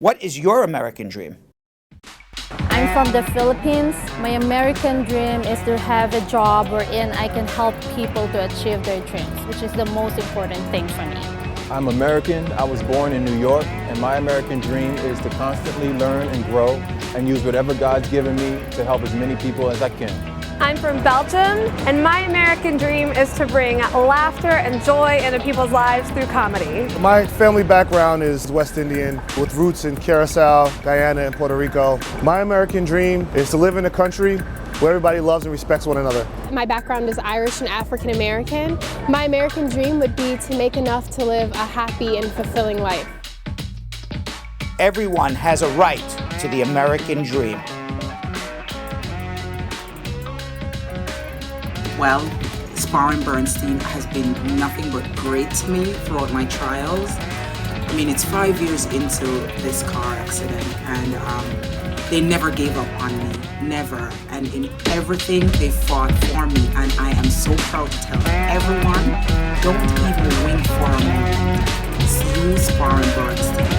What is your American dream? I'm from the Philippines. My American dream is to have a job wherein I can help people to achieve their dreams, which is the most important thing for me. I'm American. I was born in New York, and my American dream is to constantly learn and grow and use whatever God's given me to help as many people as I can. I'm from Belgium, and my American dream is to bring laughter and joy into people's lives through comedy. My family background is West Indian with roots in Curacao, Guyana, and Puerto Rico. My American dream is to live in a country where everybody loves and respects one another. My background is Irish and African American. My American dream would be to make enough to live a happy and fulfilling life. Everyone has a right to the American dream. Well, Spar and Bernstein has been nothing but great to me throughout my trials. I mean, it's 5 years into this car accident, and they never gave up on me, never. And in everything, they fought for me, and I am so proud to tell everyone, don't even wink for a moment. See you, Spar and Bernstein.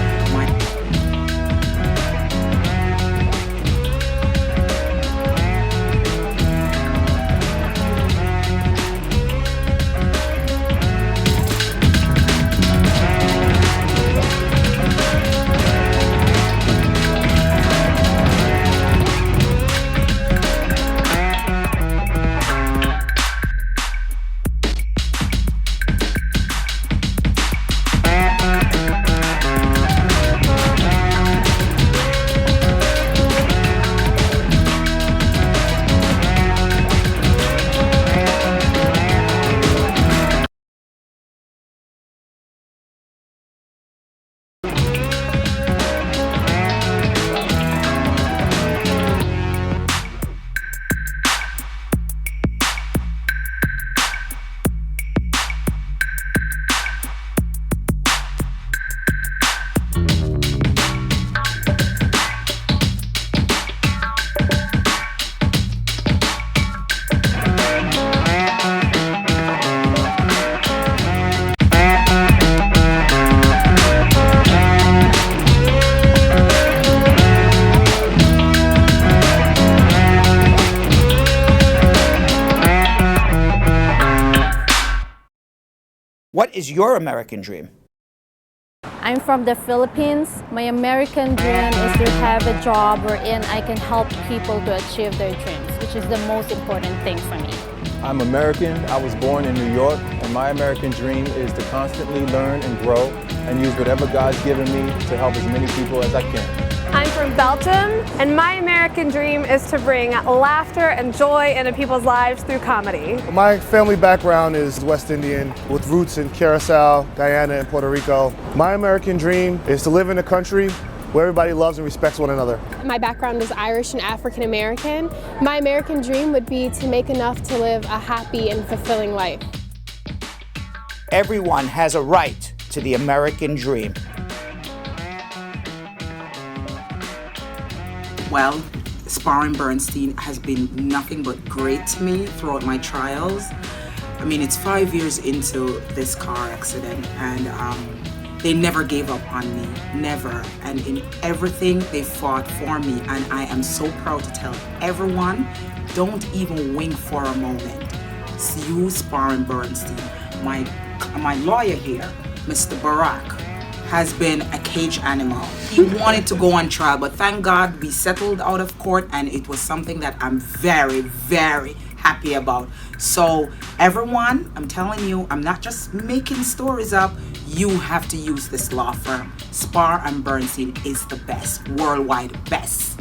What is your American dream? I'm from the Philippines. My American dream is to have a job wherein I can help people to achieve their dreams, which is the most important thing for me. I'm American. I was born in New York, and my American dream is to constantly learn and grow and use whatever God's given me to help as many people as I can. I'm from Belgium, and my American dream is to bring laughter and joy into people's lives through comedy. My family background is West Indian with roots in Curacao, Guyana, and Puerto Rico. My American dream is to live in a country where everybody loves and respects one another. My background is Irish and African American. My American dream would be to make enough to live a happy and fulfilling life. Everyone has a right to the American dream. Well, Spar and Bernstein has been nothing but great to me throughout my trials. I mean, it's 5 years into this car accident, and they never gave up on me, never. And in everything, they fought for me, and I am so proud to tell everyone, don't even wink for a moment. See you, Spar and Bernstein. My lawyer here, Mr. Barack, has been a cage animal. He wanted to go on trial, but thank God we settled out of court, and it was something that I'm very, very happy about. So everyone, I'm telling you, I'm not just making stories up. You have to use this law firm. Spar and Bernstein is the best, worldwide best.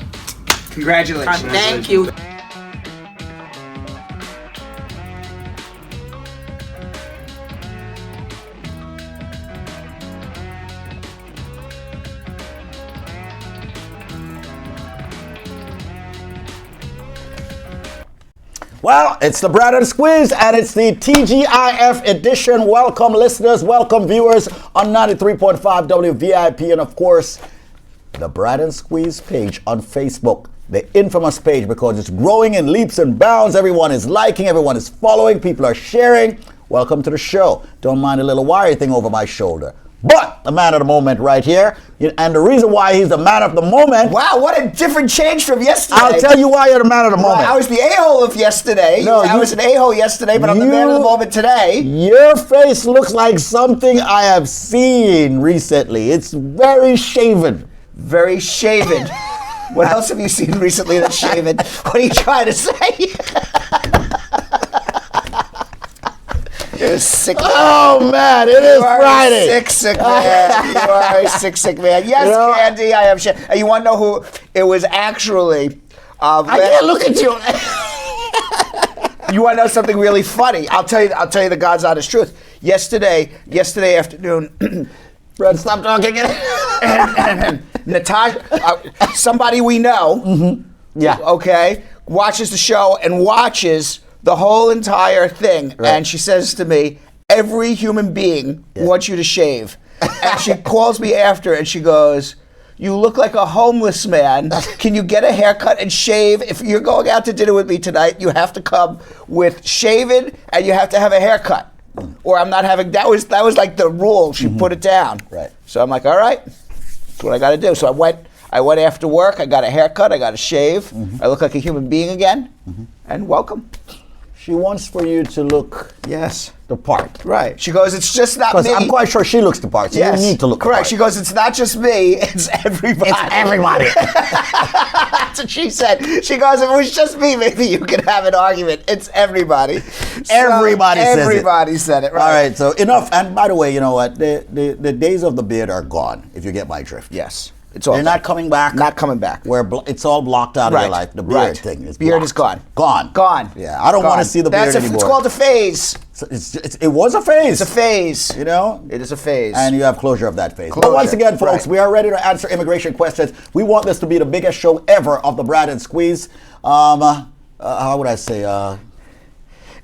Congratulations. Thank you. Well, it's the Brad and Squeeze, and it's the TGIF edition. Welcome, listeners. Welcome, viewers on 93.5 WVIP, and of course, the Brad and Squeeze page on Facebook. The infamous page, because it's growing in leaps and bounds. Everyone is liking, everyone is following, people are sharing. Welcome to the show. Don't mind a little wire thing over my shoulder. but the man of the moment right here. And the reason why he's the man of the moment. Wow, what a different change from yesterday. I'll tell you why you're the man of the moment. Well, I was the a-hole of yesterday. No, I was an a-hole yesterday, but I'm the man of the moment today. Your face looks like something I have seen recently. It's very shaven. Very shaven. What else have you seen recently that's shaven? What are you trying to say? You're a sick man. Oh man, it is Friday. Sick man. You are a sick man. Yes, Candy, I am. And you want to know who it was actually? I can't look at you. You want to know something really funny? I'll tell you the God's honest truth. Yesterday afternoon. Brad, stop talking. Natasha, somebody we know, yeah, okay, watches the show and watches the whole entire thing, and she says to me, every human being wants you to shave. And she calls me after and she goes, you look like a homeless man. Can you get a haircut and shave? If you're going out to dinner with me tonight, you have to come with shaven and you have to have a haircut. Or I'm not having, that was like the rule. She put it down. Right. So I'm like, all right, that's what I got to do. So I went after work, I got a haircut, I got a shave, I look like a human being again, and welcome. She wants for you to look the part. Right. She goes, it's just not me. I'm quite sure she looks the part, so you need to look the part. Correct. She goes, it's not just me, it's everybody. It's everybody. That's what she said. She goes, if it was just me, maybe you could have an argument. It's everybody. Everybody says it. Everybody said it, right? All right, so enough. And by the way, you know what? The days of the beard are gone, if you get my drift. Yes. They're not coming back. Not coming back. Where it's all blocked out of your life. The beard thing is beard blocked. is gone. Gone. Gone. Yeah, I don't want to see the beard anymore. It's called a phase. It was a phase. It's a phase. You know? It is a phase. And you have closure of that phase. But once again, folks, we are ready to answer immigration questions. We want this to be the biggest show ever of the Brad and Squeeze. How would I say?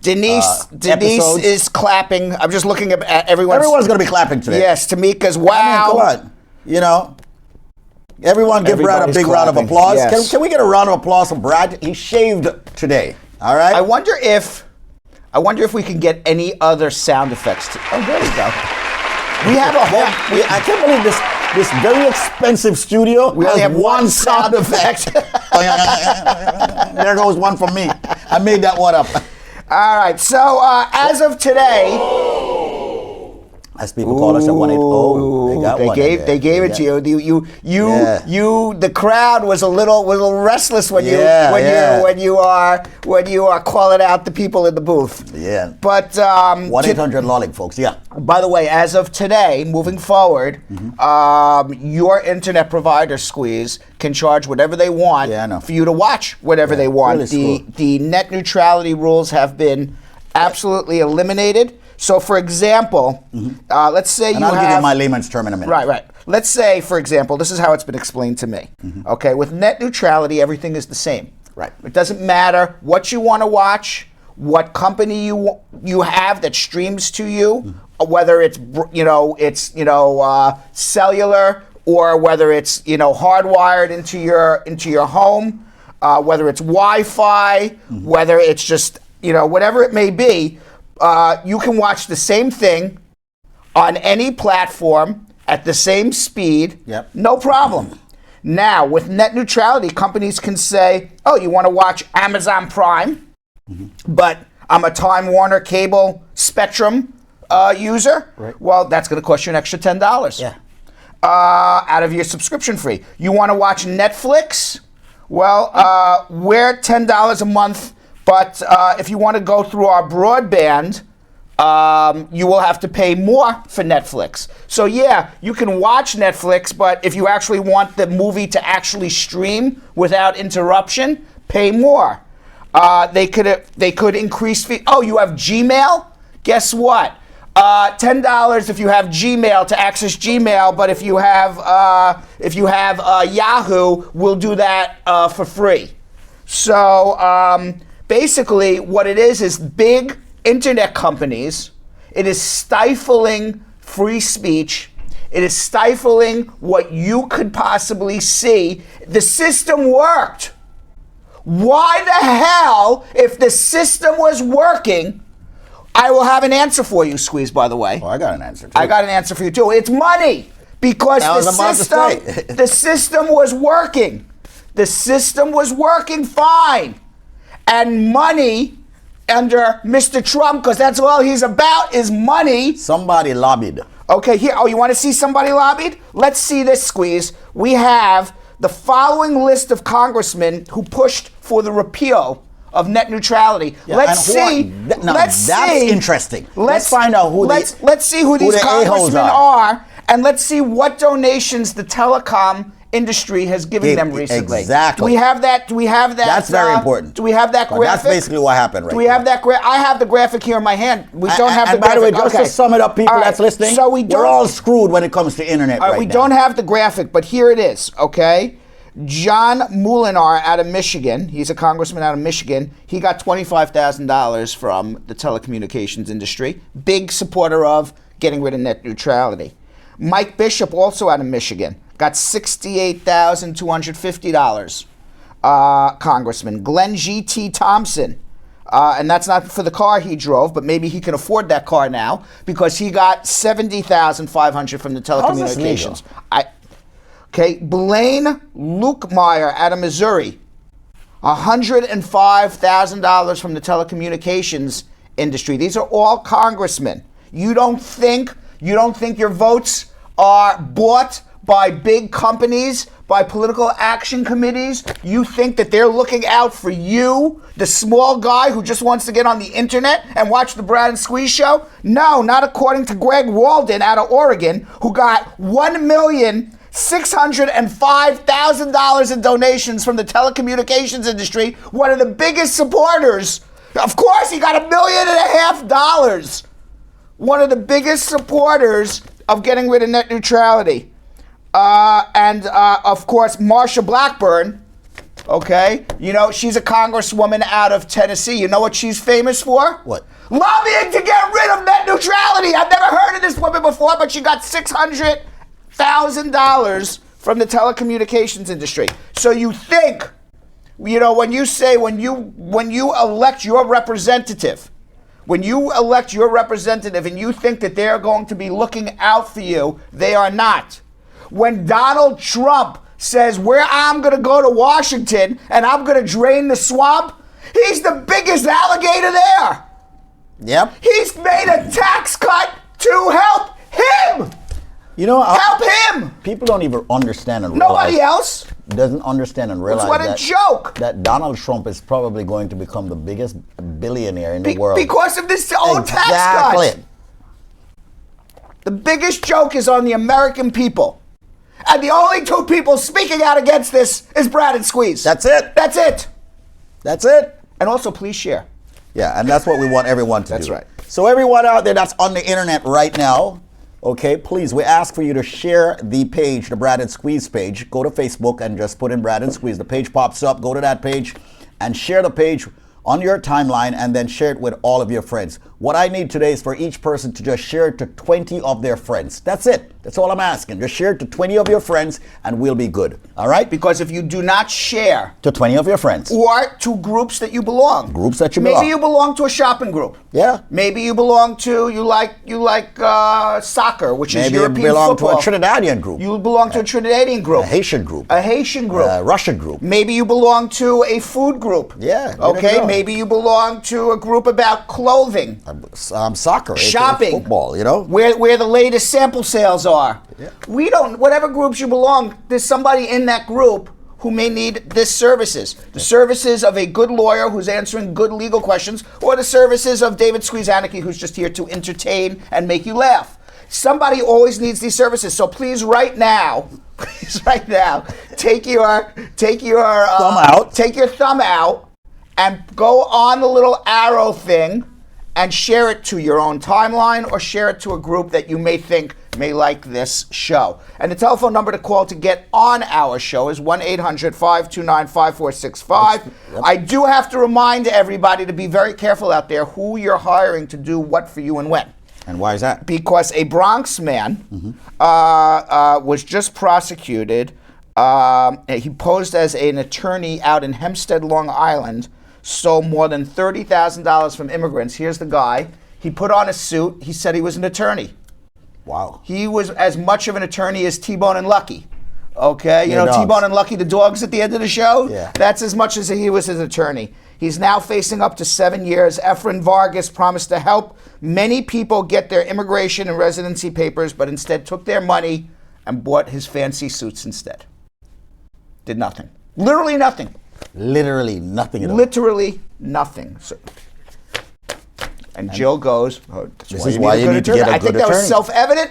Denise episodes. is clapping. I'm just looking at everyone. Everyone's going to be clapping today. Yes, Tamika's wow. I mean, come on. You know? Everyone give Brad a big round of applause. Yes. Can we get a round of applause for Brad? He shaved today. All right? I wonder if we can get any other sound effects. Oh, there we go. We have a whole. I can't believe this very expensive studio. We only have one sound effect. There goes one from me. I made that one up. All right. So as of today. As people call us at 1-800. They gave it to you. You. The crowd was a little restless when you are calling out the people in the booth. Yeah. But 1-800-LOLLING, folks. Yeah. By the way, as of today, moving forward, your internet provider, Squeeze, can charge whatever they want for you to watch whatever they want. Really the net neutrality rules have been absolutely eliminated. So, for example, let's say I'll give you my layman's term in a minute. Right. Let's say, for example, this is how it's been explained to me. Okay, with net neutrality, everything is the same. Right. It doesn't matter what you want to watch, what company you have that streams to you, whether it's cellular or whether it's hardwired into your home, whether it's Wi-Fi, whether it's just whatever it may be. You can watch the same thing on any platform at the same speed, no problem. Now, with net neutrality, companies can say, oh, you want to watch Amazon Prime, but I'm a Time Warner cable Spectrum user? Right. Well, that's going to cost you an extra $10 out of your subscription fee. You want to watch Netflix? Well, we're $10 a month. But if you want to go through our broadband, you will have to pay more for Netflix. So yeah, you can watch Netflix, but if you actually want the movie to actually stream without interruption, pay more. They could increase fee. Oh, you have Gmail? Guess what? $10 if you have Gmail to access Gmail, but if you have Yahoo, we'll do that for free. So. Basically, what it is big internet companies. It is stifling free speech. It is stifling what you could possibly see. The system worked. Why the hell, if the system was working, I will have an answer for you, Squeeze, by the way. Oh, I got an answer, too. I got an answer for you, too. It's money. Because the system was working. The system was working fine. And money under Mr. Trump, because that's all he's about, is money. Somebody lobbied. Okay, here. Oh, you want to see somebody lobbied? Let's see this, Squeeze. We have the following list of congressmen who pushed for the repeal of net neutrality. Yeah, let's see. That's interesting. Let's find out who let's see who these congressmen are, and let's see what donations the telecom industry has given them recently. Exactly. Do we have that? That's very important. Do we have that graphic? That's basically what happened, right? Do we have that graphic? I have the graphic here in my hand. We don't have the graphic. By the way, just to sum it up, people that's listening, so we're all screwed when it comes to internet right now. We don't have the graphic, but here it is, okay? John Molinar out of Michigan, he's a congressman out of Michigan. He got $25,000 from the telecommunications industry. Big supporter of getting rid of net neutrality. Mike Bishop, also out of Michigan, got $68,250. Congressman. Glenn G.T. Thompson, and that's not for the car he drove, but maybe he can afford that car now because he got $70,500 from the telecommunications. Okay, Blaine Lukemeyer out of Missouri, $105,000 from the telecommunications industry. These are all congressmen. You don't think your votes are bought by big companies, by political action committees? You think that they're looking out for you, the small guy who just wants to get on the internet and watch the Brad and Squeeze show? No, not according to Greg Walden out of Oregon, who got $1,605,000 in donations from the telecommunications industry, one of the biggest supporters. Of course, he got $1.5 million. One of the biggest supporters of getting rid of net neutrality. Of course, Marsha Blackburn, okay? You know, she's a congresswoman out of Tennessee. You know what she's famous for? What? Lobbying to get rid of net neutrality. I've never heard of this woman before, but she got $600,000 from the telecommunications industry. So you think, you know, when you elect your representative, and you think that they're going to be looking out for you, they are not. When Donald Trump says, I'm going to go to Washington and I'm going to drain the swamp, he's the biggest alligator there. Yep. He's made a tax cut to help him. You know, help him. People don't even understand and realize. Nobody else doesn't understand and realize what a joke. That Donald Trump is probably going to become the biggest billionaire in the world. Because of this old tax cut. The biggest joke is on the American people. And the only two people speaking out against this is Brad and Squeeze. That's it. That's it. That's it. And also, please share. Yeah, and that's what we want everyone to do. That's right. So everyone out there that's on the internet right now, okay, please, we ask for you to share the page, the Brad and Squeeze page. Go to Facebook and just put in Brad and Squeeze. The page pops up. Go to that page and share the page on your timeline and then share it with all of your friends. What I need today is for each person to just share it to 20 of their friends. That's it. That's all I'm asking. Just share it to 20 of your friends and we'll be good. All right? Because if you do not share to 20 of your friends or to groups that you belong. Groups that you belong. Maybe you belong to a shopping group. Yeah. Maybe you belong to, you like soccer, which is European football. Maybe you belong to a Trinidadian group. You belong to a Trinidadian group. A Haitian group. A Haitian group. A Russian group. Maybe you belong to a food group. Yeah. Okay. Maybe you belong to a group about clothing. Soccer. Shopping. Football, you know. Where the latest sample sales are. Yeah. We don't, whatever groups you belong, there's somebody in that group who may need this services. The services of a good lawyer who's answering good legal questions, or the services of David Squeeze Annakie, who's just here to entertain and make you laugh. Somebody always needs these services. So please right now, take your thumb out and go on the little arrow thing and share it to your own timeline or share it to a group that you may think may like this show. And the telephone number to call to get on our show is 1-800-529-5465. Yep. I do have to remind everybody to be very careful out there who you're hiring to do what for you and when. And why is that? Because a Bronx man was just prosecuted. He posed as an attorney out in Hempstead, Long Island, stole more than $30,000 from immigrants. Here's the guy. He put on a suit. He said he was an attorney. Wow. He was as much of an attorney as T-Bone and Lucky. Okay, you know dogs. T-Bone and Lucky, the dogs at the end of the show? Yeah. That's as much as he was his attorney. He's now facing up to 7 years. Efren Vargas promised to help many people get their immigration and residency papers, but instead took their money and bought his fancy suits instead. Did nothing. Literally nothing. Literally nothing at all. Literally nothing. So, and Jill goes, This is why you need to get a I good think that was attorney. self-evident.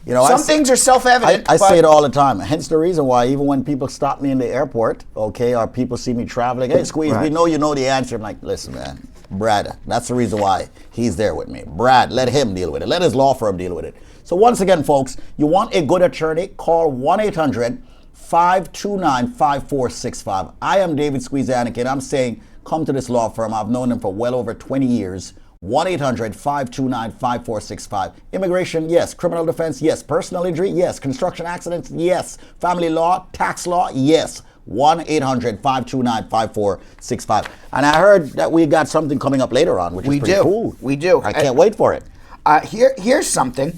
You know, Some things are self-evident. I but say it all the time. Hence the reason why even when people stop me in the airport, okay, or people see me traveling, hey, Squeeze, we know you know the answer. I'm like, listen, man, Brad, that's the reason why he's there with me. Brad, let him deal with it. Let his law firm deal with it. So once again, folks, you want a good attorney, call 1-800-529-5465. I am David Squeeze Annakie, and I'm saying come to this law firm. I've known them for well over 20 years. 1-800-529-5465. Immigration, yes. Criminal defense, yes. Personal injury, yes. Construction accidents, yes. Family law, tax law, yes. 1-800-529-5465. And I heard that we got something coming up later on, which is pretty cool. We do. I can't wait for it. Here's something.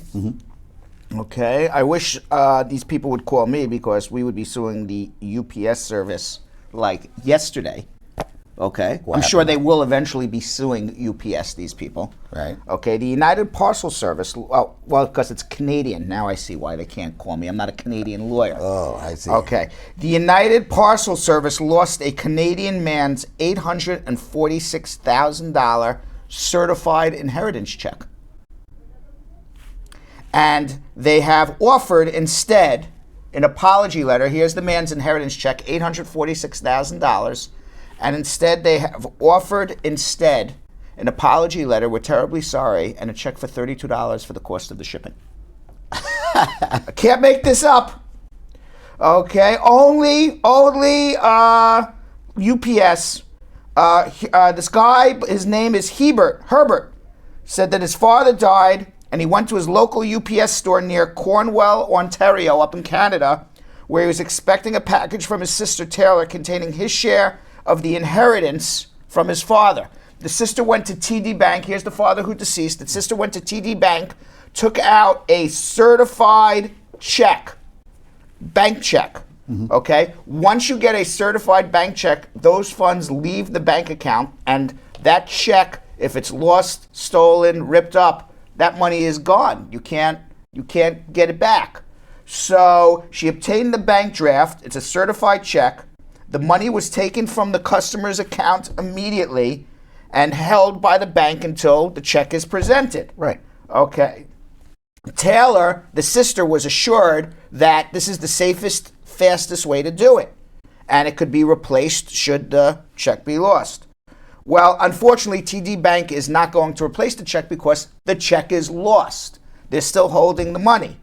Okay, I wish these people would call me because we would be suing the UPS service like yesterday. Okay, I'm sure they will eventually be suing UPS, these people. Right. Okay, the United Parcel Service, well, because it's Canadian. Now I see why they can't call me. I'm not a Canadian lawyer. Oh, I see. Okay, the United Parcel Service lost a Canadian man's $846,000 certified inheritance check. And they have offered instead an apology letter. Here's the man's inheritance check, $846,000. And instead, they have offered an apology letter. We're terribly sorry, and a check for $32 for the cost of the shipping. I can't make this up. Okay, only UPS. This guy, his name is Herbert, said that his father died, and he went to his local UPS store near Cornwall, Ontario, up in Canada, where he was expecting a package from his sister Taylor containing his share of the inheritance from his father. The sister went to TD Bank. Here's the father who deceased. The sister went to TD Bank, took out a certified check, bank check. Okay? Once you get a certified bank check, those funds leave the bank account, and that check, if it's lost, stolen, ripped up, that money is gone. You can't get it back. So she obtained the bank draft. It's a certified check. The money was taken from the customer's account immediately and held by the bank until the check is presented. Right. Okay. Taylor, the sister, was assured that this is the safest, fastest way to do it, and it could be replaced should the check be lost. Well, unfortunately, TD Bank is not going to replace the check because the check is lost. They're still holding the money.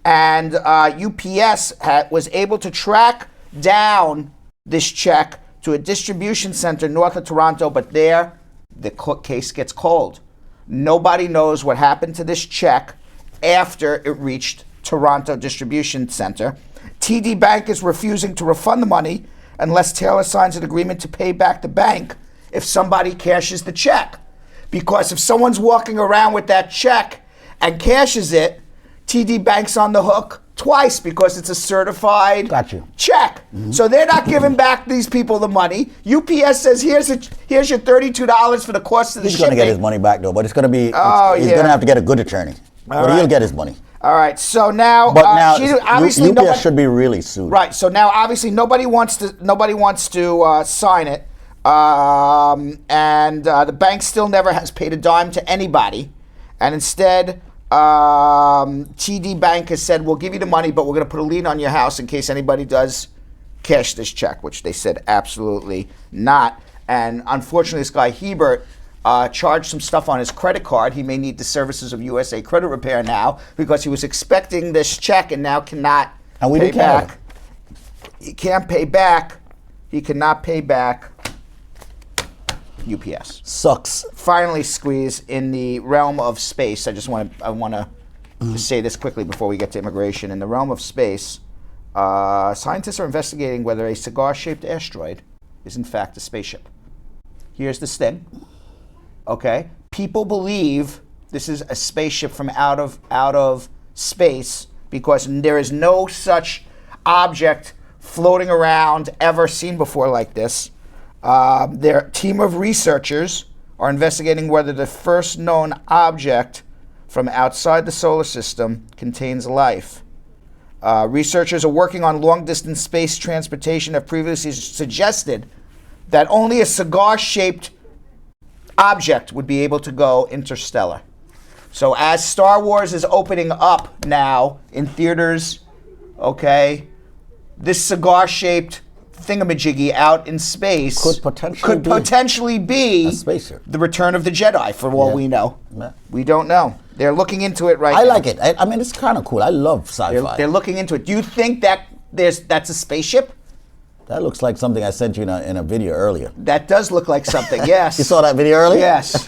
And UPS was able to track down this check to a distribution center north of Toronto, but there the case gets cold. Nobody knows what happened to this check after it reached Toronto Distribution Center. TD Bank is refusing to refund the money unless Taylor signs an agreement to pay back the bank if somebody cashes the check. Because if someone's walking around with that check and cashes it, TD Bank's on the hook twice because it's a certified check. So they're not giving back these people the money. UPS says, here's your $32 for the cost of the shipping. He's going to get his money back, though, but it's going to be, he's going to have to get a good attorney. But he'll get his money. All right, so now, but now obviously UPS should be really sued. Right, so now obviously nobody wants to sign it, and the bank still never has paid a dime to anybody, and instead TD Bank has said, we'll give you the money, but we're going to put a lien on your house in case anybody does cash this check, which they said absolutely not. And unfortunately, this guy Hebert charged some stuff on his credit card. He may need the services of USA Credit Repair now because he was expecting this check and now cannot pay back. He can't pay back. He cannot pay back UPS. Sucks. Finally, Squeeze, in the realm of space, I want to say this quickly before we get to immigration. In the realm of space, scientists are investigating whether a cigar-shaped asteroid is in fact a spaceship. Here's the sting. Okay, people believe this is a spaceship from out of space because there is no such object floating around ever seen before like this. Their team of researchers are investigating whether the first known object from outside the solar system contains life. Researchers are working on long-distance space transportation, have previously suggested that only a cigar-shaped object would be able to go interstellar. So as Star Wars is opening up now in theaters, okay, this cigar-shaped thingamajiggy out in space could potentially be a spaceship. The Return of the Jedi, for all we know. Yeah. We don't know. They're looking into it right now. I like it. I mean, it's kind of cool. I love sci-fi. They're looking into it. Do you think that that's a spaceship? That looks like something I sent you in a video earlier. That does look like something, yes. You saw that video earlier? Yes.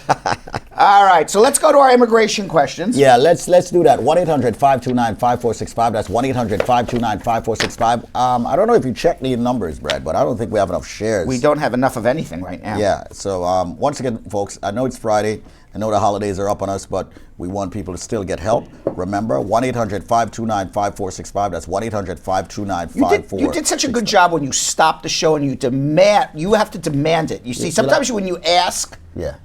All right, so let's go to our immigration questions. Yeah, let's do that. 1-800-529-5465. That's 1-800-529-5465. I don't know if you checked the numbers, Brad, but I don't think we have enough shares. We don't have enough of anything right now. Yeah, so once again, folks, I know it's Friday. I know the holidays are up on us, but we want people to still get help. Remember, 1-800-529-5465. That's 1-800-529-5465. You did such a good job when you stopped the show and you have to demand it. You see, sometimes when you ask,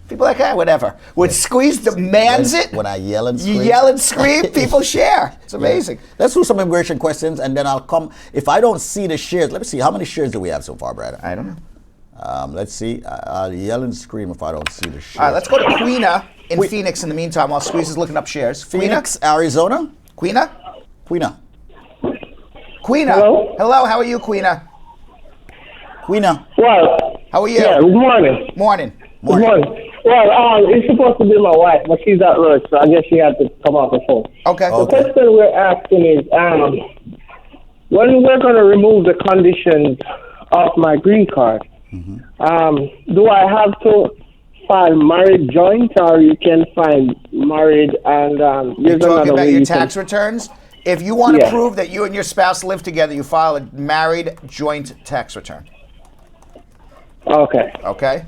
people are like, whatever. When Squeeze demands it, when I yell and scream, you yell and scream, people share. It's amazing. Yeah. Let's do some immigration questions, and then I'll come. If I don't see the shares, let me see. How many shares do we have so far, Brad? I don't know. Let's see. I'll yell and scream if I don't see the shares. All right, let's go to Queena in Phoenix in the meantime while Squeeze is looking up shares. Phoenix, Arizona? Queena? Queena. Hello? Hello, how are you, Queena? Queena. Well, how are you? Yeah, good morning. Morning. Good morning. Well, it's supposed to be my wife, but she's at work, so I guess she had to come off the phone. Okay. The question we're asking is, when we're going to remove the conditions of my green card, do I have to file married joint, or you can find married and you're talking about your tax returns? If you want to prove that you and your spouse live together, you file a married joint tax return. Okay. Okay?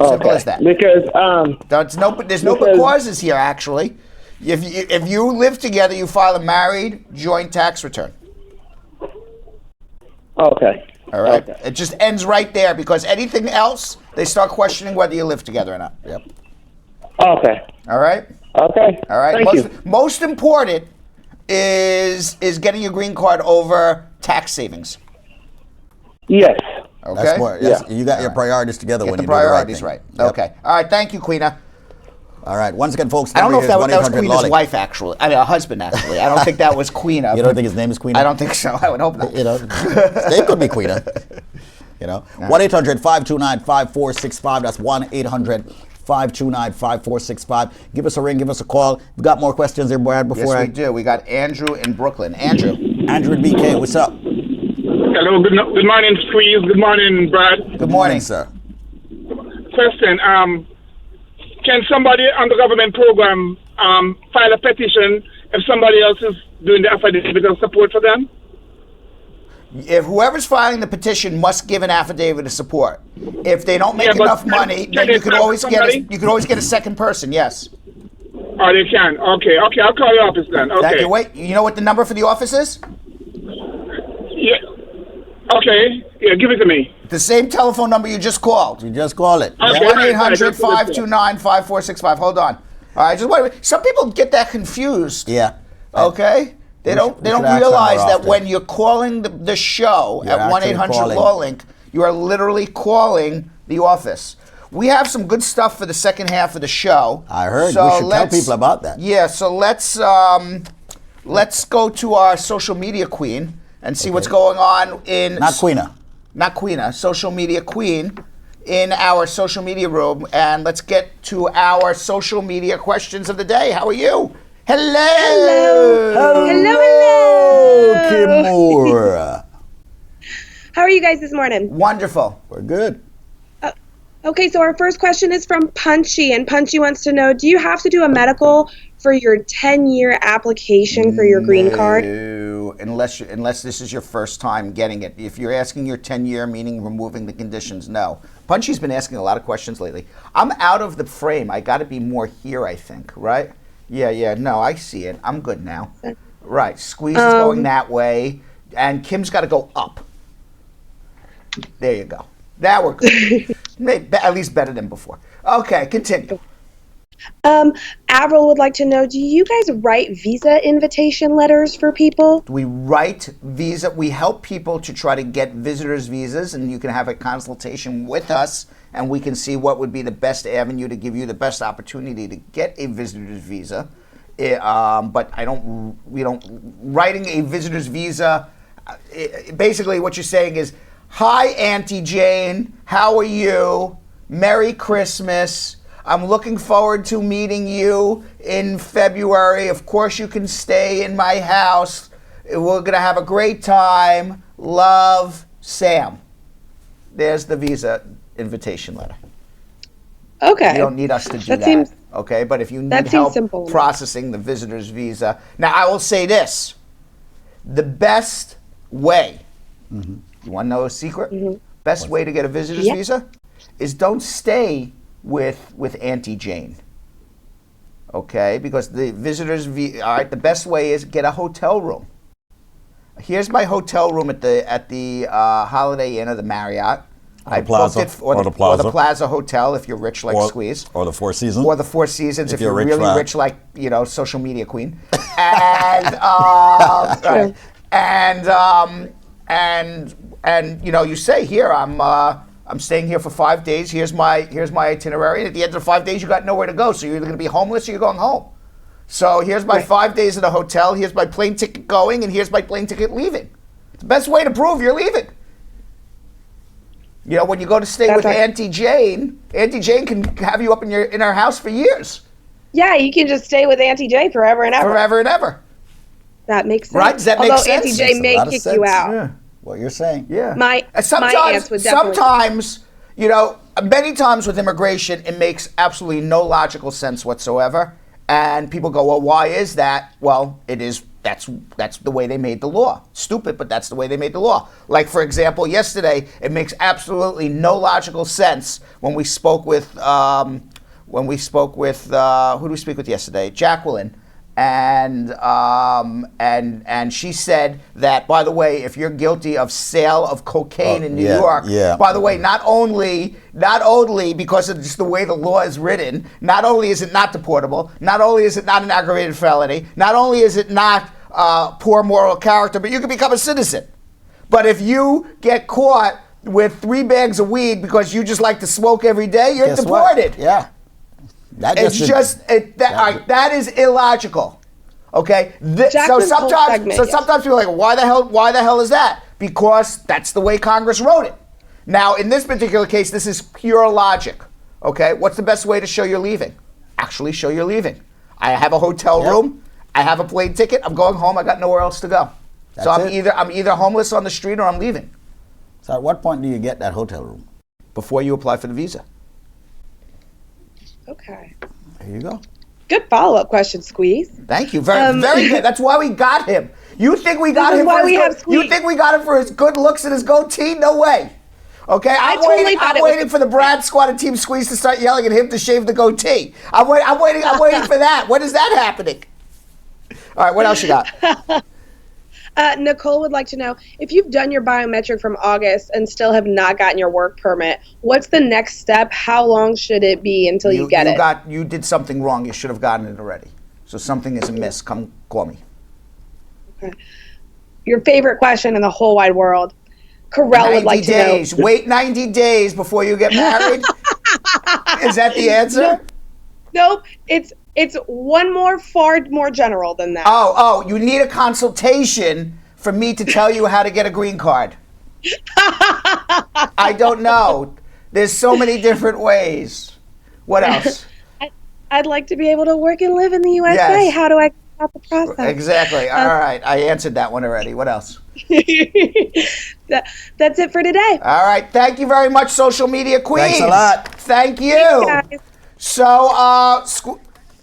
Simple as that. Because there's no clauses here, actually. If you live together, you file a married joint tax return. Okay. All right. Okay. It just ends right there because anything else, they start questioning whether you live together or not. Yep. Okay. All right. Okay. All right. Thank you. Most important is getting your green card over tax savings. Yes. Okay. That's more, you got your priorities together when you do the priorities right thing. Right. Okay. All right. Thank you, Queena. All right. Once again, folks, I don't know if that was Queena's wife, actually. I mean, her husband, actually. I don't think that was Queena. You don't think his name is Queena? I don't think so. I would hope not. They could be Queena. 1-800-529-5465. That's 1-800-529-5465. Give us a ring. Give us a call. We got more questions there, Brad. Yes, we do. We got Andrew in Brooklyn. Andrew in BK. What's up? Hello. Good morning, Squeeze. Good morning, Brad. Good morning, sir. Question. Can somebody on the government program file a petition if somebody else is doing the affidavit of support for them? If whoever's filing the petition must give an affidavit of support. If they don't make enough money, then you could always get a second person. Yes. Oh, they can. Okay. I'll call your office then. Okay. Thank you. Wait. You know what the number for the office is? Yeah. Okay. Yeah. Give it to me. The same telephone number you just called. You just call it. 1-800-529-5465. Hold on. All right. Just wait. Some people get that confused. Yeah. Okay. They don't realize that when you're calling the show at 1-800-LAW-LINK, you are literally calling the office. We have some good stuff for the second half of the show. I heard. So we should tell people about that. Yeah. So let's go to our social media queen and see what's going on in Not Queena, social media queen in our social media room, and let's get to our social media questions of the day. How are you? Hello. Kim Moore. How are you guys this morning? Wonderful. We're good. Okay, so our first question is from Punchy, and Punchy wants to know, do you have to do a medical for your 10-year application for your green card? unless this is your first time getting it. If you're asking your 10-year, meaning removing the conditions, no. Punchy's been asking a lot of questions lately. I'm out of the frame. I got to be more here, I think, right? Yeah, no, I see it. I'm good now. Right, Squeeze is going that way, and Kim's got to go up. There you go. Now we're good. At least better than before. Okay, continue. Avril would like to know, do you guys write visa invitation letters for people? We write visa. We help people to try to get visitors visas, and you can have a consultation with us, and we can see what would be the best avenue to give you the best opportunity to get a visitor's visa. But writing a visitor's visa, basically what you're saying is, hi, Auntie Jane, how are you? Merry Christmas. I'm looking forward to meeting you in February. Of course, you can stay in my house. We're going to have a great time. Love, Sam. There's the visa invitation letter. Okay. You don't need us to do that. Okay, but if you need help processing the visitor's visa. Now, I will say this. The best way, you want to know a secret? Best way to get a visitor's visa is don't stay with Auntie Jane. Okay, because the visitors the best way is get a hotel room. Here's my hotel room at the Holiday Inn or the Marriott. Or the Plaza Hotel if you're rich like Squeeze. Or the Four Seasons. Or the Four Seasons if you're really rich like, social media queen. And you say, here, I'm staying here for 5 days. Here's my itinerary. And at the end of the 5 days, you got nowhere to go. So you're either going to be homeless or you're going home. So here's my 5 days in the hotel. Here's my plane ticket going, and here's my plane ticket leaving. It's the best way to prove you're leaving. When you go to stay with Auntie Jane can have you up in her house for years. Yeah, you can just stay with Auntie Jane forever and ever. Forever and ever. That makes sense. Right? Does that make sense? Although Auntie Jane may kick you out. Yeah. What you're saying. Yeah. My aunts would definitely. Sometimes, many times with immigration, it makes absolutely no logical sense whatsoever. And people go, well, why is that? Well, it is. That's the way they made the law. Stupid, but that's the way they made the law. Like, for example, yesterday, it makes absolutely no logical sense when we spoke with who did we speak with yesterday? Jacqueline. And she said that, by the way, if you're guilty of sale of cocaine in New York, by the way, not only because of just the way the law is written, not only is it not deportable, not only is it not an aggravated felony, not only is it not poor moral character, but you can become a citizen. But if you get caught with 3 bags of weed because you just like to smoke every day, you're deported. What? Yeah. That is illogical. Okay? So sometimes people are like, why the hell is that? Because that's the way Congress wrote it. Now, in this particular case, this is pure logic. Okay? What's the best way to show you're leaving? Actually show you're leaving. I have a hotel room. I have a plane ticket. I'm going home. I got nowhere else to go. So I'm either homeless on the street or I'm leaving. So at what point do you get that hotel room? Before you apply for the visa. Okay. There you go. Good follow-up question, Squeeze. Thank you. Very good. That's why we got him. You think we got him for his good looks and his goatee? No way. Okay, I'm waiting for the Brad Squad and Team Squeeze to start yelling at him to shave the goatee. I'm waiting for that. When is that happening? All right, what else you got? Nicole would like to know, if you've done your biometric from August and still have not gotten your work permit, what's the next step? How long should it be until you get it? You did something wrong. You should have gotten it already. So something is amiss. Come call me. Okay. Your favorite question in the whole wide world. Carell would like to know. Wait 90 days before you get married? Is that the answer? Nope. It's far more general than that. Oh, you need a consultation for me to tell you how to get a green card. I don't know. There's so many different ways. What else? I'd like to be able to work and live in the USA. Yes. How do I start the process? Exactly. All right. I answered that one already. What else? That's it for today. All right. Thank you very much, social media queens. Thanks a lot. Thank you. Thanks, guys.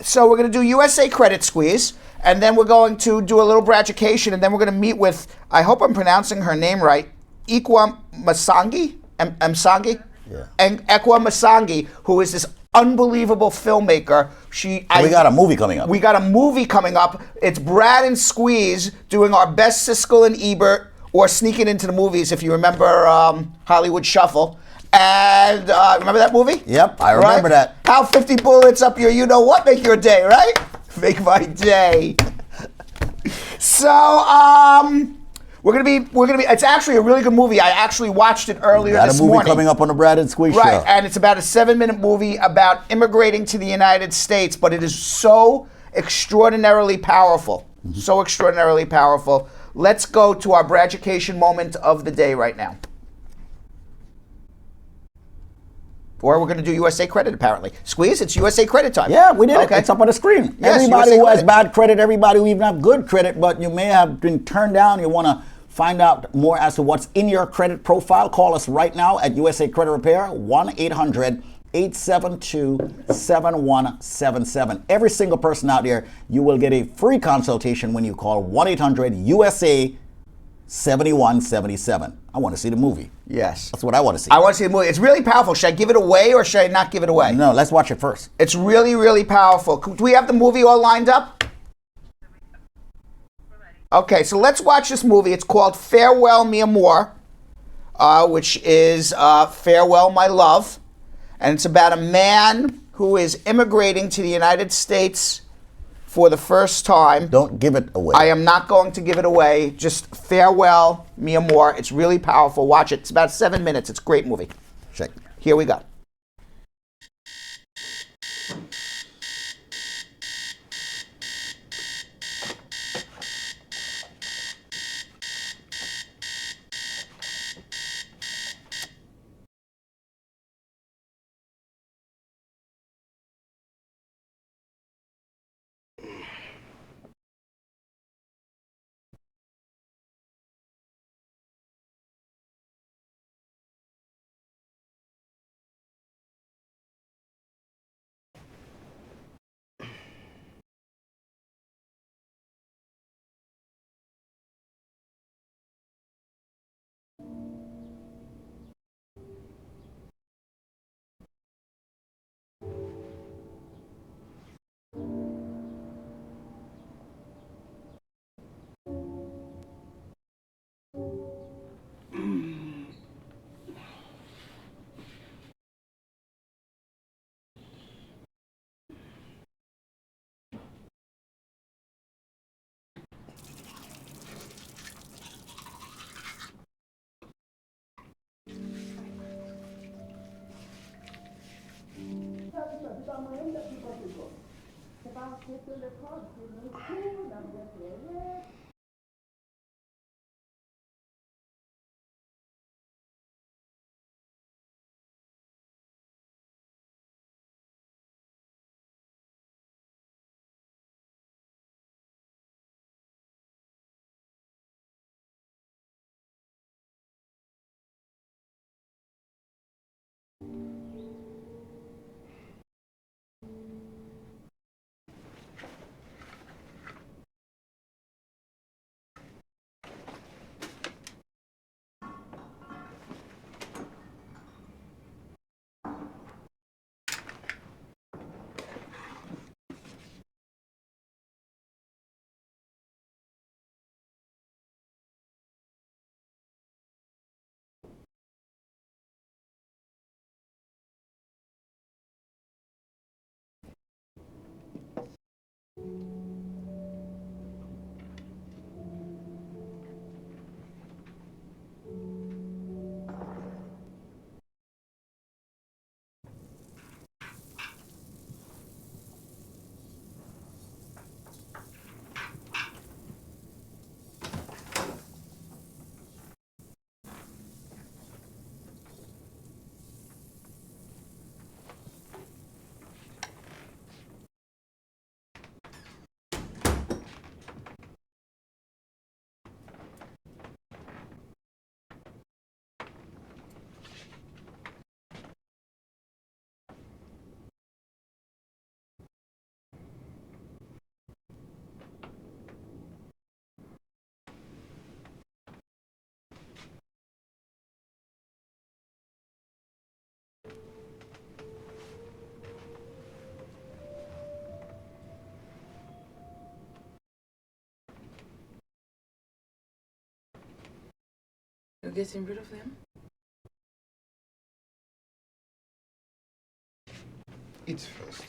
So we're going to do USA Credit Squeeze. And then we're going to do a little education, and then we're going to meet with, I hope I'm pronouncing her name right, Ekwa Masangi? Msangi? Yeah. And Ekwa Masangi, who is this unbelievable filmmaker. We got a movie coming up. We got a movie coming up. It's Brad and Squeeze doing our best Siskel and Ebert, or sneaking into the movies, if you remember Hollywood Shuffle. And remember that movie? Yep, I remember that. How 50 bullets up your you-know-what make your day, right? Make my day. So, we're gonna be. It's actually a really good movie. I actually watched it earlier this morning. Got a movie coming up on the Brad and Squeeze show. Right, and it's about a 7-minute movie about immigrating to the United States, but it is so extraordinarily powerful. So extraordinarily powerful. Let's go to our Braducation moment of the day right now. Or we're going to do USA Credit, apparently. Squeeze, it's USA Credit time. Yeah, we did it. It's up on the screen. Yes, everybody USA who has Credit. bad credit, everybody who even have good credit, but you may have been turned down. You want to find out more as to what's in your credit profile. Call us right now at USA Credit Repair, 1-800-872-7177. Every single person out there, you will get a free consultation when you call 1-800-USA-7177. I want to see the movie. Yes. That's what I want to see. I want to see the movie. It's really powerful. Should I give it away or should I not give it away? No, let's watch it first. It's really, really powerful. Do we have the movie all lined up? Okay, so let's watch this movie. It's called Farewell, Meu Amor, which is Farewell, My Love. And it's about a man who is immigrating to the United States for the first time. Don't give it away. I am not going to give it away. Just Farewell, Meu Amor. It's really powerful. Watch it. It's about 7 minutes. It's a great movie. Check. Here we go. You're getting rid of them? Eat first.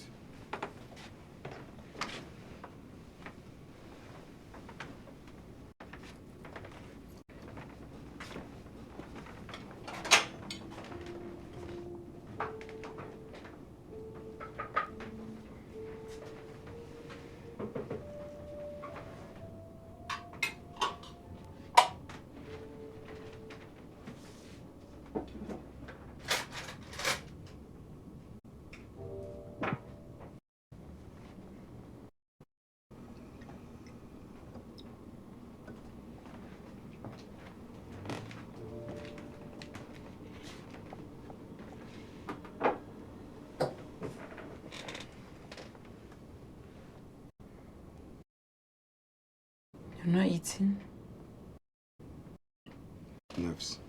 You're not eating? Nerves.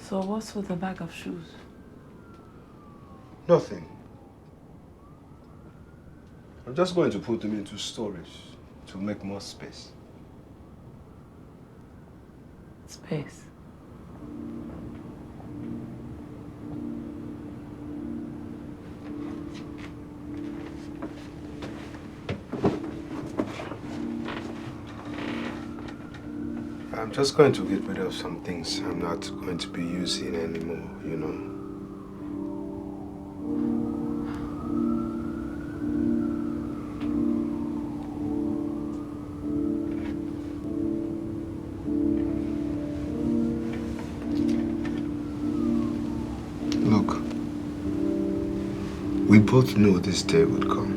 So what's with the bag of shoes? Nothing. I'm just going to put them into storage to make more space. Space? I'm just going to get rid of some things I'm not going to be using anymore, you know. Look, we both knew this day would come.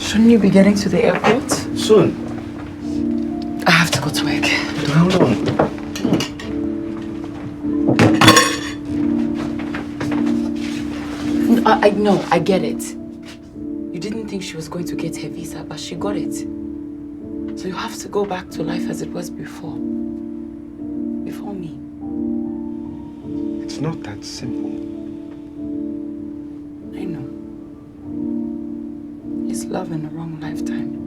Shouldn't you be getting to the airport? Soon. I have to go to work. How long? No, I get it. You didn't think she was going to get her visa, but she got it. So you have to go back to life as it was before. Before me. It's not that simple. I know. It's love in the wrong lifetime.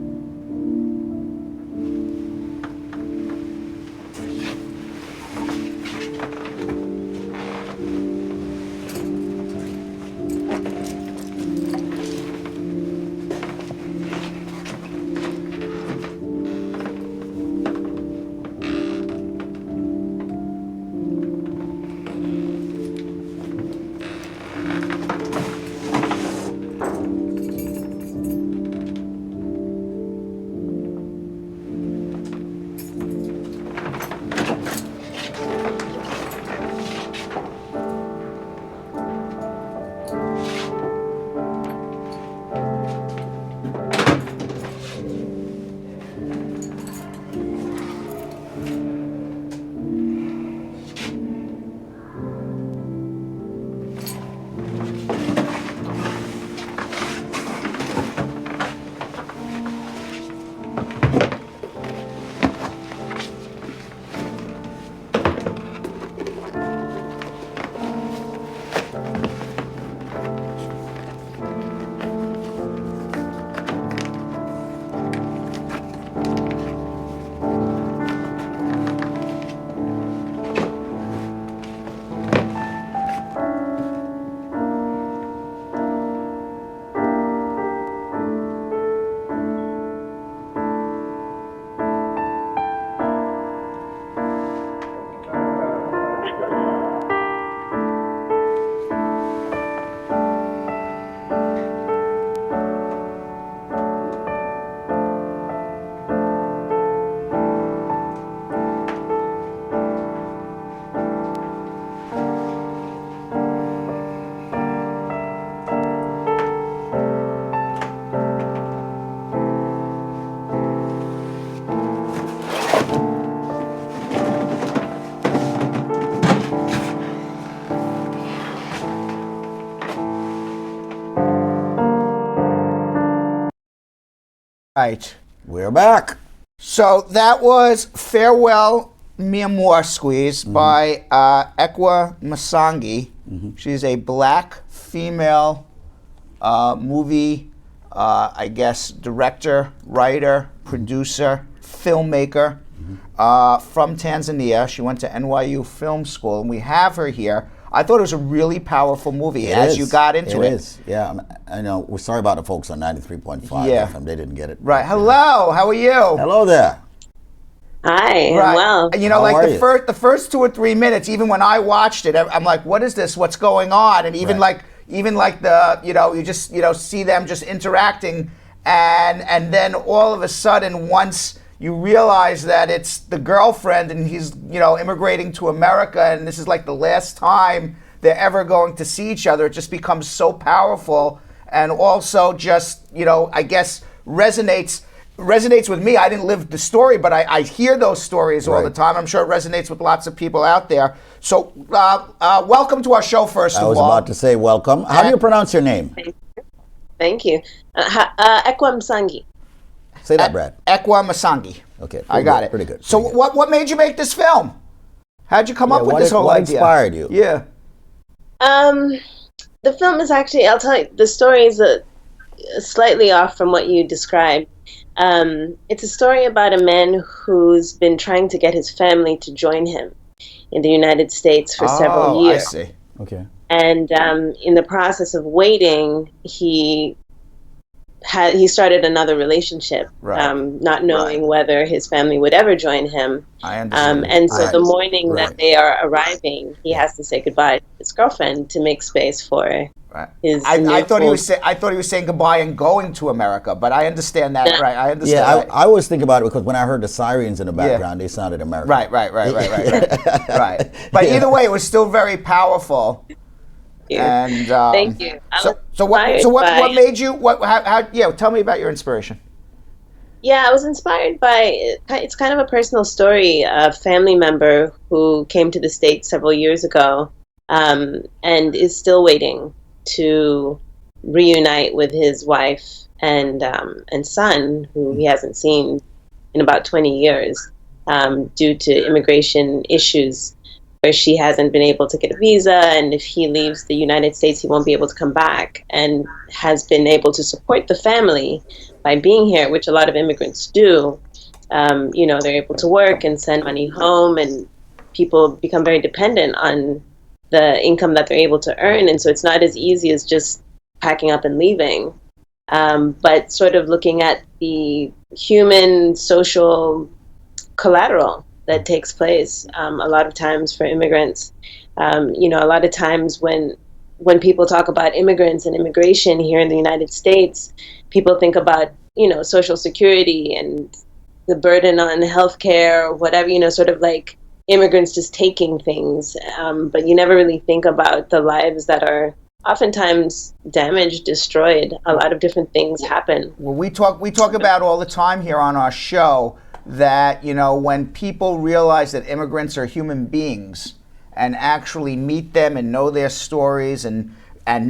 Right. We're back. So that was Farewell, Meu Amor Squeeze by Ekwa Masangi. She's a black female movie, I guess, director, writer, producer, filmmaker from Tanzania. She went to NYU Film School, and we have her here. I thought it was a really powerful movie you got into it. It is, yeah. I know. We're sorry about the folks on 93.5 FM. They didn't get it. Right. Hello. How are you? Hello there. Hi. Right. Well, you know, like the first 2 or 3 minutes, even when I watched it, I'm like, what is this? What's going on? And even like the, you just, see them just interacting, and then all of a sudden, once you realize that it's the girlfriend and he's, immigrating to America, and this is like the last time they're ever going to see each other, it just becomes so powerful, and also just, I guess resonates with me. I didn't live the story, but I hear those stories all the time. I'm sure it resonates with lots of people out there. So welcome to our show, first of all. I was about to say welcome. How do you pronounce your name? Thank you. Ekwa Masangi. Say that, Brad. Ekwa Masangi. Okay. I got it. Pretty good. So what made you make this film? How'd you come up with this whole what idea? What inspired you? Yeah. The film is actually, I'll tell you, the story is slightly off from what you described. It's a story about a man who's been trying to get his family to join him in the United States for several years. I see. Okay. And in the process of waiting, he started another relationship, not knowing whether his family would ever join him. I understand. And so the morning that they are arriving, he has to say goodbye to his girlfriend to make space for his. I thought he was saying goodbye and going to America, but I understand that. Right. I understand. Yeah, that. I always think about it because when I heard the sirens in the background, they sounded American. Right. Right. But either way, it was still very powerful. And thank you. So what made you how tell me about your inspiration. Yeah, I was inspired by it's kind of a personal story. A family member who came to the States several years ago and is still waiting to reunite with his wife and son, who he hasn't seen in about 20 years due to immigration issues, where she hasn't been able to get a visa, and if he leaves the United States, he won't be able to come back, and has been able to support the family by being here, which a lot of immigrants do. They're able to work and send money home, and people become very dependent on the income that they're able to earn, and so it's not as easy as just packing up and leaving. But sort of looking at the human social collateral that takes place a lot of times for immigrants. A lot of times when people talk about immigrants and immigration here in the United States, people think about, Social Security and the burden on healthcare or whatever, sort of like immigrants just taking things. But you never really think about the lives that are oftentimes damaged, destroyed. A lot of different things happen. Well, we talk about all the time here on our show that, when people realize that immigrants are human beings and actually meet them and know their stories and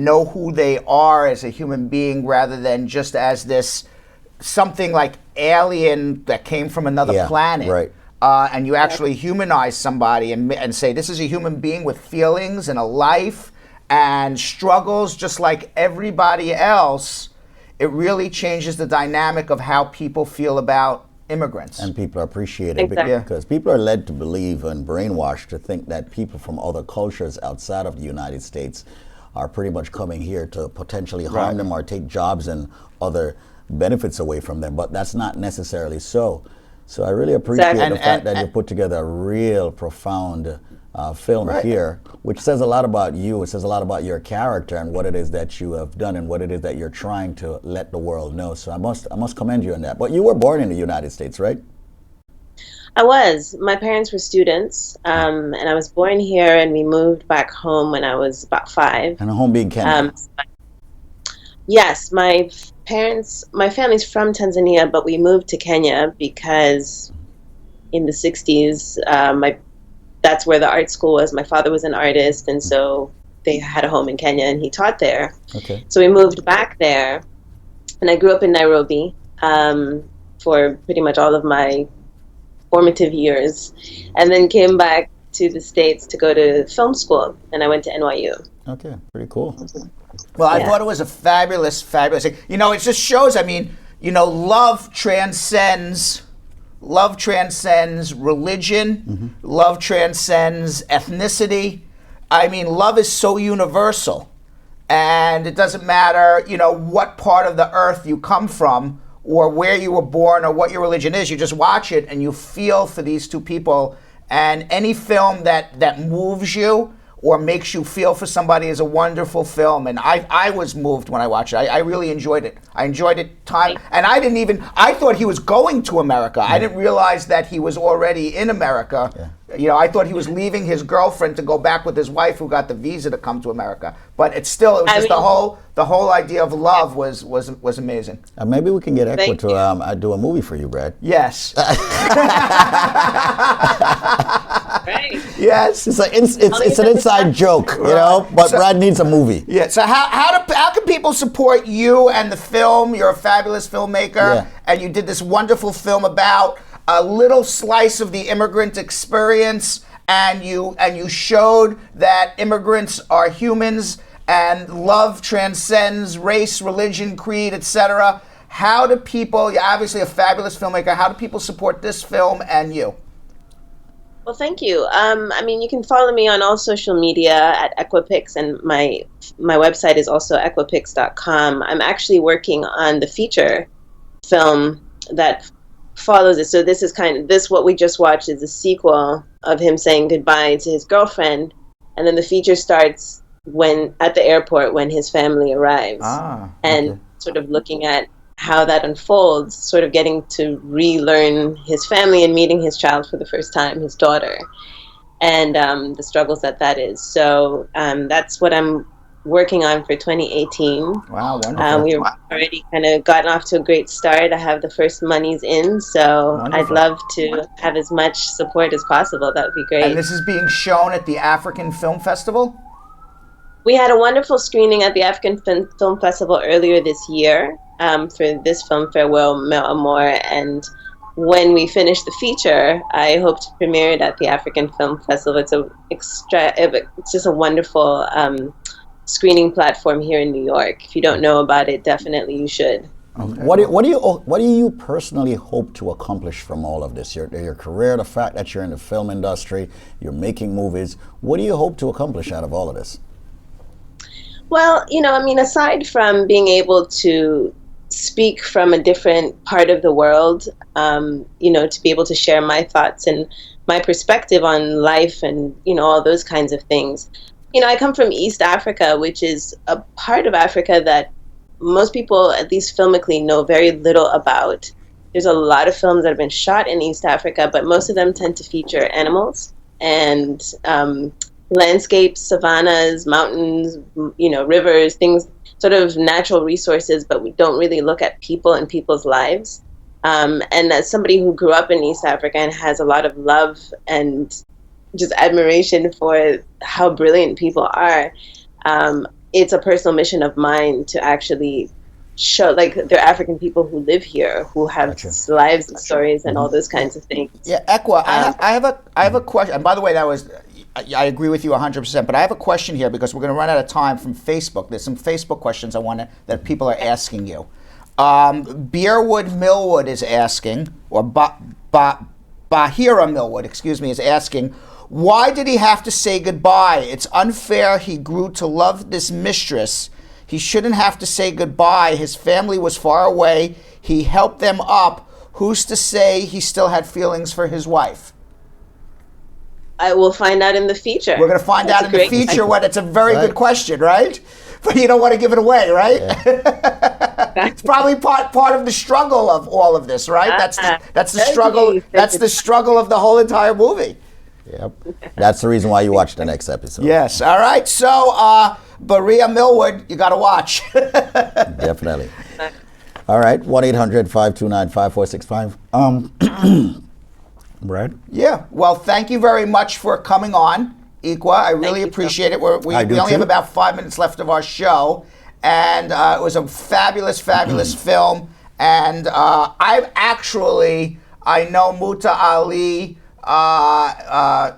know who they are as a human being rather than just as this something like alien that came from another planet. Right. And you actually humanize somebody and say, this is a human being with feelings and a life and struggles just like everybody else, it really changes the dynamic of how people feel about immigrants. And people appreciate it because people are led to believe and brainwashed to think that people from other cultures outside of the United States are pretty much coming here to potentially harm them or take jobs and other benefits away from them. But that's not necessarily so. So I really appreciate the fact that you put together a real profound film here, which says a lot about you. It says a lot about your character and what it is that you have done and what it is that you're trying to let the world know. So I must commend you on that. But you were born in the United States, right? I was. My parents were students, and I was born here, and we moved back home when I was about 5. And home being Kenya. Yes, my family's from Tanzania, but we moved to Kenya because in the 60s, that's where the art school was. My father was an artist, and so they had a home in Kenya, and he taught there. Okay. So we moved back there, and I grew up in Nairobi, for pretty much all of my formative years, and then came back to the States to go to film school, and I went to NYU. Okay, pretty cool. Well, I thought it was a fabulous thing. You know, it just shows, I mean, you know, love transcends religion, love transcends ethnicity. I mean, love is so universal, and it doesn't matter, you know, what part of the earth you come from or where you were born or what your religion is. You just watch it and you feel for these two people, and any film that moves you or makes you feel for somebody is a wonderful film. And I was moved when I watched it. I really enjoyed it. I enjoyed it and I thought he was going to America. I didn't realize that he was already in America. Yeah. You know, I thought he was leaving his girlfriend to go back with his wife who got the visa to come to America. But it was just the whole idea of love was amazing. Maybe we can get Ekwa to do a movie for you, Brad. Yes. Right. Yes. It's an inside joke, you know, but Brad needs a movie. Yeah. So how can people support you and the film? You're a fabulous filmmaker, and you did this wonderful film about a little slice of the immigrant experience, and you showed that immigrants are humans and love transcends race, religion, creed, etc. How do people? You're obviously a fabulous filmmaker. How do people support this film and you? Well, thank you. I mean, you can follow me on all social media at Equapix, and my website is also equapix.com. I'm actually working on the feature film that follows it. So this what we just watched is a sequel of him saying goodbye to his girlfriend, and then the feature starts at the airport when his family arrives, and sort of looking at how that unfolds, sort of getting to relearn his family and meeting his child for the first time, his daughter, and the struggles that is. So that's what I'm working on for 2018. Wow, wonderful. We've already kind of gotten off to a great start. I have the first monies in, so wonderful. I'd love to have as much support as possible. That would be great. And this is being shown at the African Film Festival? We had a wonderful screening at the African Film Festival earlier this year for this film, Farewell, Meu Amor, and when we finish the feature, I hope to premiere it at the African Film Festival. It's just a wonderful screening platform here in New York. If you don't know about it, definitely you should. Okay. What do you personally hope to accomplish from all of this? Your career, the fact that you're in the film industry, you're making movies. What do you hope to accomplish out of all of this? Well, you know, I mean, aside from being able to speak from a different part of the world, you know, to be able to share my thoughts and my perspective on life and, you know, all those kinds of things. You know, I come from East Africa, which is a part of Africa that most people, at least filmically, know very little about. There's a lot of films that have been shot in East Africa, but most of them tend to feature animals and landscapes, savannas, mountains, you know, rivers, things, sort of natural resources, but we don't really look at people and people's lives. And as somebody who grew up in East Africa and has a lot of love and just admiration for how brilliant people are, it's a personal mission of mine to actually show, like, there are African people who live here who have lives and stories and all those kinds of things. Yeah, Ekwa, I have a question. And by the way, I agree with you 100%, but I have a question here because we're going to run out of time from Facebook. There's some Facebook questions that people are asking you. Beerwood Millwood is asking, or Bahira Millwood, is asking, why did he have to say goodbye? It's unfair. He grew to love this mistress. He shouldn't have to say goodbye. His family was far away. He helped them up. Who's to say he still had feelings for his wife? I will find out in the feature. We're going to find out in the feature what. It's a very good question, right? But you don't want to give it away, right? Yeah. It's probably part of the struggle of all of this, right? That's the struggle. That's the struggle of the whole entire movie. Yep. That's the reason why you watch the next episode. Yes. All right. So, Berea Millwood, you got to watch. Definitely. All right. 1-800-529-5465. Brad? Yeah. Well, thank you very much for coming on, Ekwa. I really appreciate it. We only have about 5 minutes left of our show. And it was a fabulous, fabulous film. And I know Muta Ali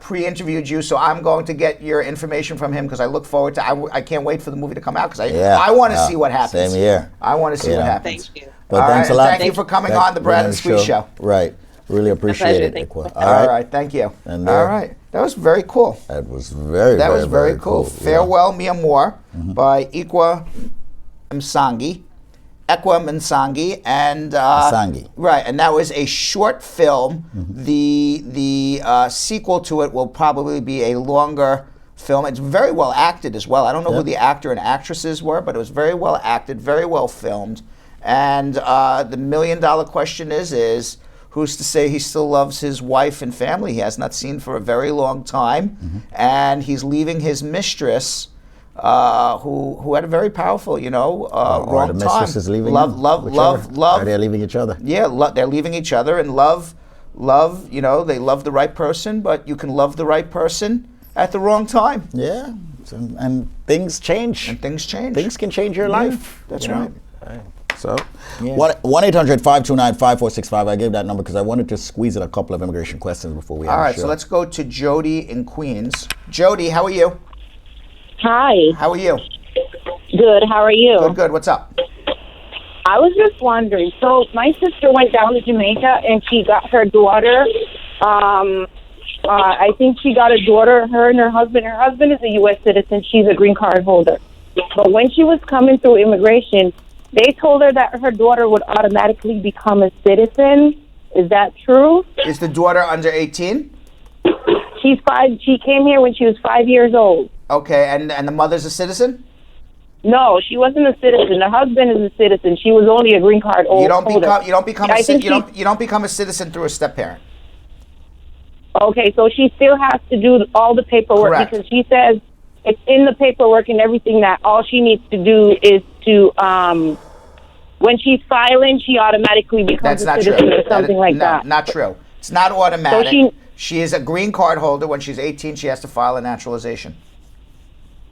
pre-interviewed you, so I'm going to get your information from him because I look forward to. I can't wait for the movie to come out because I want to see what happens. Same here. I want to see what happens. Thank you. But thanks a lot. Thank you for coming on the Brad and Squeeze show. Right. Really appreciate it, Ekwa. All right. Thank you. And all right. That was very cool. That was very cool. Farewell, Meu Amor by Ekwa Masangi. Ekwa Masangi and Masangi. Right, and that was a short film. The sequel to it will probably be a longer film. It's very well acted as well. I don't know who the actor and actresses were, but it was very well acted, very well filmed. And the $1 million question is who's to say he still loves his wife and family he has not seen for a very long time, and he's leaving his mistress. Who had a very powerful, wrong the mistress time. Is leaving love. Or they're leaving each other. Yeah, they're leaving each other, and love. They love the right person, but you can love the right person at the wrong time. Yeah, and things change. Things can change your life. That's right. So, 1-800-529-5465. I gave that number because I wanted to squeeze in a couple of immigration questions before we end the show. So let's go to Jody in Queens. Jody, how are you? Hi. How are you? Good. How are you? Good. What's up? I was just wondering. So my sister went down to Jamaica and she got her daughter. I think she got a daughter, her and her husband. Her husband is a U.S. citizen. She's a green card holder. But when she was coming through immigration, they told her that her daughter would automatically become a citizen. Is that true? Is the daughter under 18? She's 5. She came here when she was 5 years old. Okay, and the mother's a citizen? No, she wasn't a citizen. The husband is a citizen. She was only a green card holder. You don't become a citizen through a step parent. Okay, so she still has to do all the paperwork. Correct. Because she says it's in the paperwork and everything that all she needs to do is to when she's filing, she automatically becomes a citizen or something like that. Not true. It's not automatic. So she is a green card holder. When she's 18, she has to file a naturalization.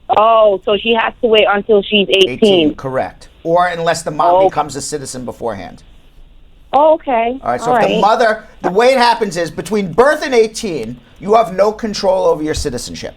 Oh, so she has to wait until she's 18. Correct. Or unless the mom becomes a citizen beforehand. Oh, okay. All right, so if the mother, the way it happens is between birth and 18, you have no control over your citizenship.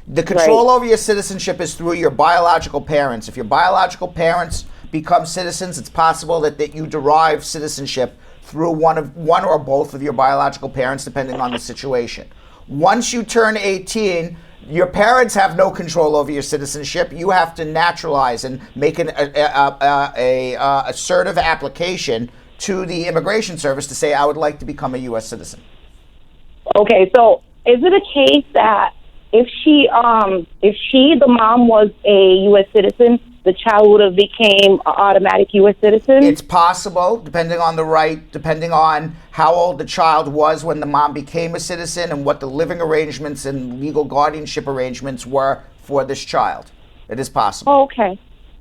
The control over your citizenship is through your biological parents. If your biological parents become citizens, it's possible that you derive citizenship through one or both of your biological parents, depending on the situation. Once you turn 18, your parents have no control over your citizenship. You have to naturalize and make an assertive application to the immigration service to say, I would like to become a U.S. citizen. Okay, so is it a case that if the mom was a U.S. citizen, the child would have became an automatic U.S. citizen? It's possible, depending on how old the child was when the mom became a citizen and what the living arrangements and legal guardianship arrangements were for this child. It is possible. Oh, okay.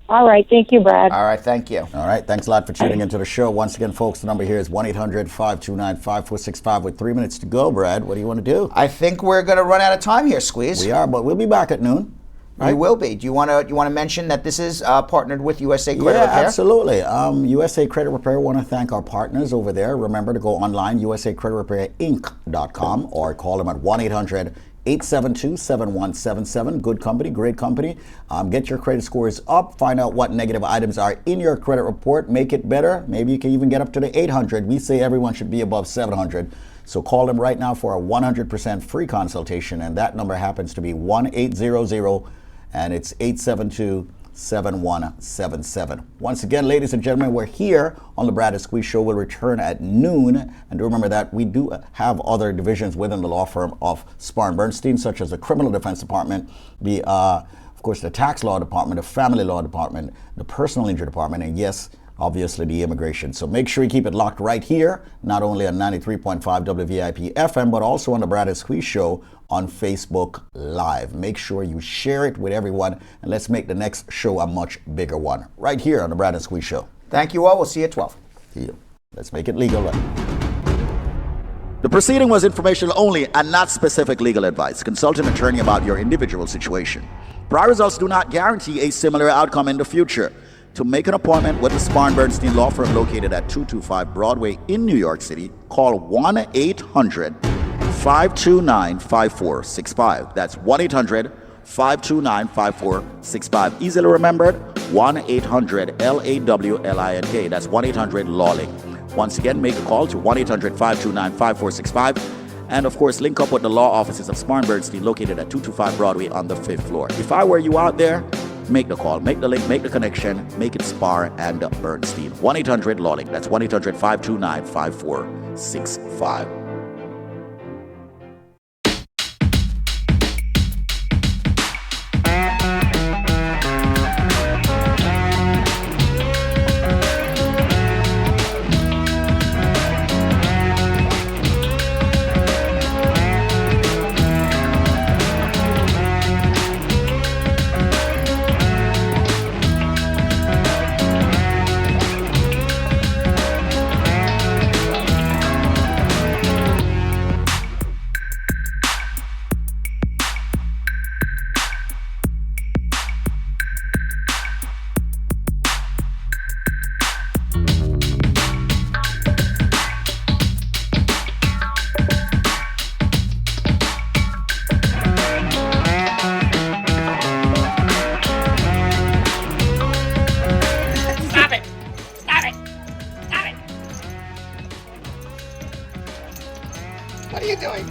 All right. Thank you, Brad. All right. Thank you. All right. Thanks a lot for tuning into the show. Once again, folks, the number here is 1-800-529-5465 with 3 minutes to go. Brad, what do you want to do? I think we're going to run out of time here, Squeeze. We are, but we'll be back at noon. Right? You will be. Do you want to mention that this is partnered with USA Credit Repair? Yeah, absolutely. USA Credit Repair, want to thank our partners over there. Remember to go online, usacreditrepairinc.com, or call them at 1-800-872-7177. Good company, great company. Get your credit scores up. Find out what negative items are in your credit report. Make it better. Maybe you can even get up to the 800. We say everyone should be above 700. So call them right now for a 100% free consultation, and that number happens to be 1-800, and it's 872-7177. Once again, ladies and gentlemen, we're here on the Brad and Squeeze Show. We'll return at noon. And remember that we do have other divisions within the law firm of Spar and Bernstein, such as the Criminal Defense Department, of course, the Tax Law Department, the Family Law Department, the Personal Injury Department, and yes, obviously the immigration. So make sure you keep it locked right here, not only on 93.5 WVIP FM, but also on the Brad and Squeeze Show on Facebook Live. Make sure you share it with everyone, and let's make the next show a much bigger one. Right here on the Brad and Squeeze Show. Thank you all. We'll see you at 12. See you. Let's make it legal. The proceeding was informational only and not specific legal advice. Consult an attorney about your individual situation. Prior results do not guarantee a similar outcome in the future. To make an appointment with the Spar and Bernstein Law Firm located at 225 Broadway in New York City, call 1-800-529-5465. That's 1-800-529-5465. Easily remembered, 1-800-LAWLINK. That's 1-800-LAWLINK. Once again, make a call to 1-800-529-5465. And of course, link up with the law offices of Spar and Bernstein located at 225 Broadway on the 5th floor. If I were you out there, make the call, make the link, make the connection, make it Spar and Bernstein. 1-800-LAWLINK. That's 1-800-529-5465. What are you doing?